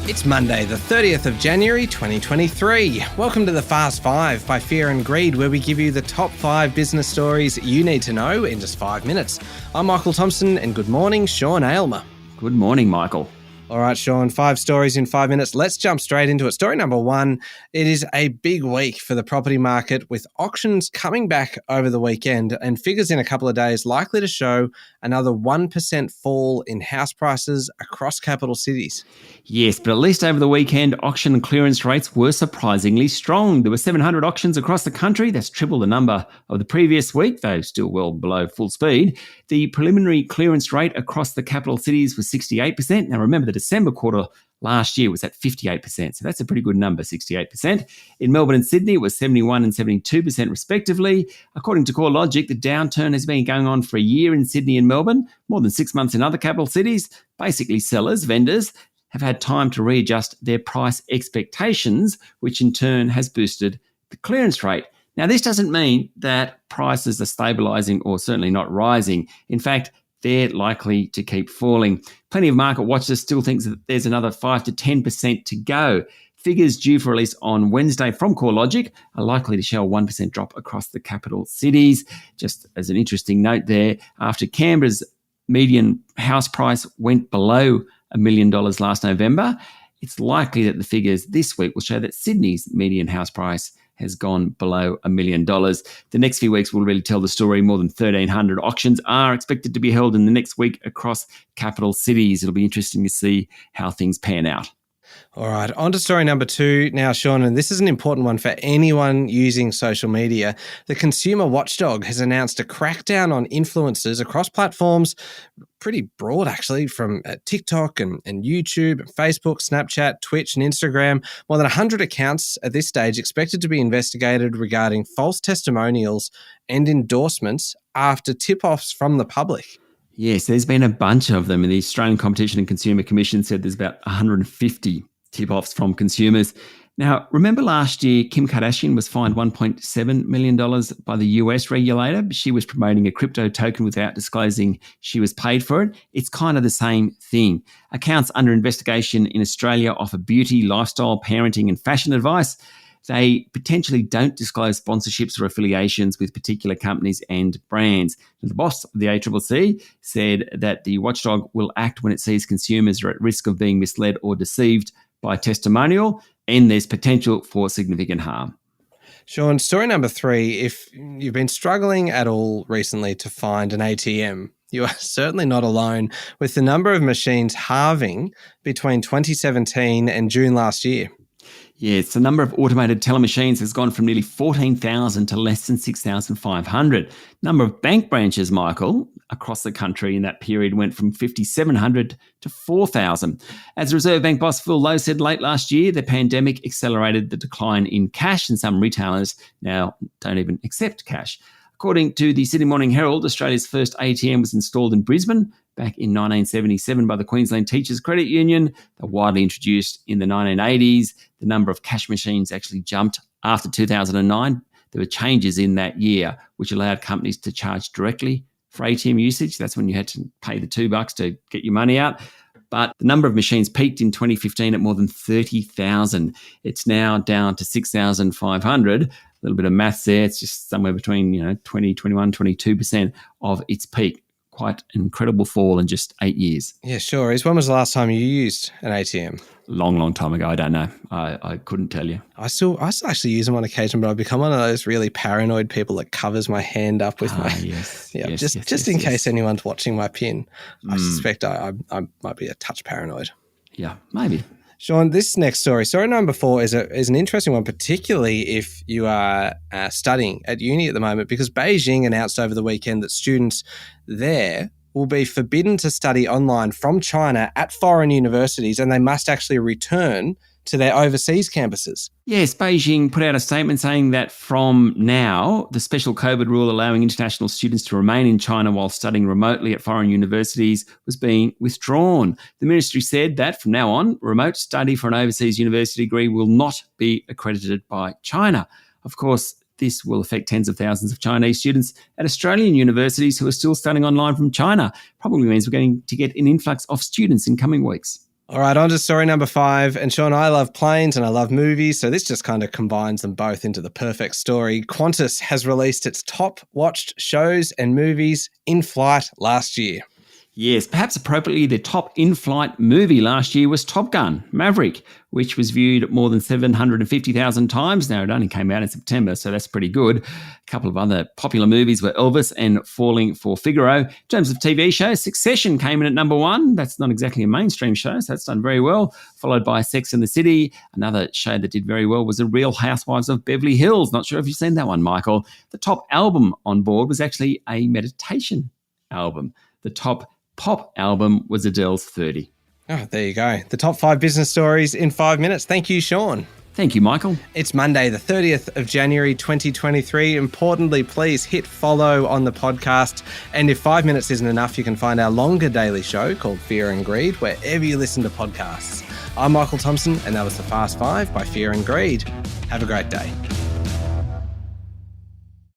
It's Monday, the 30th of January 2023. Welcome to the Fast Five by Fear and Greed, where we give you the top 5 business stories you need to know in just 5 minutes. I'm Michael Thompson, and good morning, Sean Aylmer. Good morning, Michael. All right, Sean, 5 stories in 5 minutes. Let's jump straight into it. Story number 1, it is a big week for the property market with auctions coming back over the weekend and figures in a couple of days likely to show another 1% fall in house prices across capital cities. Yes, but at least over the weekend, auction clearance rates were surprisingly strong. There were 700 auctions across the country. That's triple the number of the previous week, though still well below full speed. The preliminary clearance rate across the capital cities was 68%. Now remember, the December quarter last year was at 58%, so that's a pretty good number, 68%. In Melbourne and Sydney, it was 71% and 72% respectively. According to CoreLogic, the downturn has been going on for a year in Sydney and Melbourne, more than 6 months in other capital cities. Basically, vendors, have had time to readjust their price expectations, which in turn has boosted the clearance rate. Now, this doesn't mean that prices are stabilising or certainly not rising. In fact, they're likely to keep falling. Plenty of market watchers still think that there's another 5 to 10% to go. Figures due for release on Wednesday from CoreLogic are likely to show a 1% drop across the capital cities. Just as an interesting note there, after Canberra's median house price went below $1 million last November, it's likely that the figures this week will show that Sydney's median house price has gone below $1 million. The next few weeks will really tell the story. More than 1,300 auctions are expected to be held in the next week across capital cities. It'll be interesting to see how things pan out. All right, on to story number 2 now, Sean, and this is an important one for anyone using social media. The consumer watchdog has announced a crackdown on influencers across platforms, pretty broad actually, from TikTok and YouTube, Facebook, Snapchat, Twitch and Instagram. More than 100 accounts at this stage expected to be investigated regarding false testimonials and endorsements after tip-offs from the public. Yes, there's been a bunch of them. And the Australian Competition and Consumer Commission said there's about 150 tip-offs from consumers. Now, remember last year, Kim Kardashian was fined $1.7 million by the US regulator. She was promoting a crypto token without disclosing she was paid for it. It's kind of the same thing. Accounts under investigation in Australia offer beauty, lifestyle, parenting and fashion advice. They potentially don't disclose sponsorships or affiliations with particular companies and brands. The boss of the ACCC said that the watchdog will act when it sees consumers are at risk of being misled or deceived by testimonial and there's potential for significant harm. Sean, story number 3, if you've been struggling at all recently to find an ATM, you are certainly not alone, with the number of machines halving between 2017 and June last year. Yes, the number of automated teller machines has gone from nearly 14,000 to less than 6,500. Number of bank branches, Michael, across the country in that period went from 5,700 to 4,000. As Reserve Bank boss Phil Lowe said late last year, the pandemic accelerated the decline in cash and some retailers now don't even accept cash. According to the Sydney Morning Herald, Australia's first ATM was installed in Brisbane back in 1977 by the Queensland Teachers Credit Union. They were widely introduced in the 1980s. The number of cash machines actually jumped after 2009. There were changes in that year which allowed companies to charge directly for ATM usage. That's when you had to pay the $2 to get your money out. But the number of machines peaked in 2015 at more than 30,000. It's now down to 6,500. A little bit of maths there. It's just somewhere between 20, 21, 22% of its peak. Quite an incredible fall in just 8 years. Yeah, sure is. When was the last time you used an ATM? Long time ago. I don't know. I couldn't tell you. I still actually use them on occasion, but I've become one of those really paranoid people that covers my hand up with my... Yes. Just in case anyone's watching my PIN. I suspect I might be a touch paranoid. Yeah, maybe. Sean, this next story number 4, is an interesting one, particularly if you are studying at uni at the moment, because Beijing announced over the weekend that students there will be forbidden to study online from China at foreign universities, and they must actually return to their overseas campuses. Yes, Beijing put out a statement saying that from now, the special COVID rule allowing international students to remain in China while studying remotely at foreign universities was being withdrawn. The ministry said that from now on, remote study for an overseas university degree will not be accredited by China. Of course, this will affect tens of thousands of Chinese students at Australian universities who are still studying online from China. Probably means we're going to get an influx of students in coming weeks. All right, on to story number 5. And Sean, I love planes and I love movies, so this just kind of combines them both into the perfect story. Qantas has released its top watched shows and movies in flight last year. Yes, perhaps appropriately, the top in-flight movie last year was Top Gun: Maverick, which was viewed more than 750,000 times. Now, it only came out in September, so that's pretty good. A couple of other popular movies were Elvis and Falling for Figaro. In terms of TV shows, Succession came in at number 1. That's not exactly a mainstream show, so that's done very well. Followed by Sex and the City. Another show that did very well was The Real Housewives of Beverly Hills. Not sure if you've seen that one, Michael. The top album on board was actually a meditation album. The top pop album was Adele's 30. Oh, there you go. The top 5 business stories in 5 minutes. Thank you, Sean. Thank you, Michael. It's Monday, the 30th of January, 2023. Importantly, please hit follow on the podcast. And if 5 minutes isn't enough, you can find our longer daily show called Fear and Greed wherever you listen to podcasts. I'm Michael Thompson, and that was the Fast 5 by Fear and Greed. Have a great day.